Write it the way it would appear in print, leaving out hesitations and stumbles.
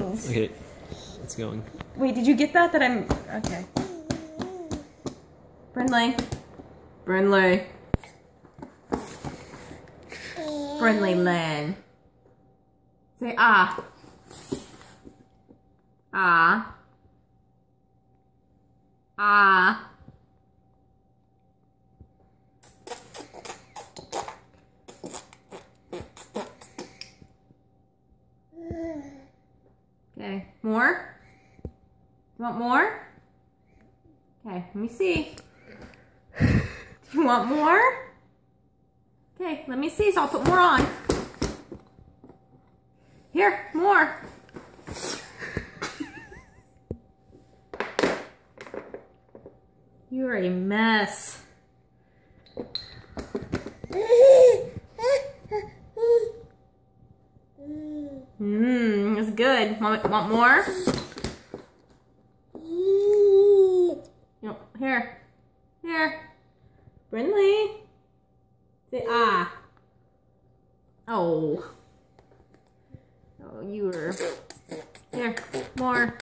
things. Okay, it's going. Wait, did you get that? Okay. Brindley. Brindley. Brindley Lynn. Say ah. Ah. Ah. Okay, more? You want more? Okay, let me see. Do you want more? Okay, let me see, so I'll put more on. Here, more. You're a mess. It's good. Want more? No, here. Here. Brindley. Say ah. Oh. Oh, you were. Here, more.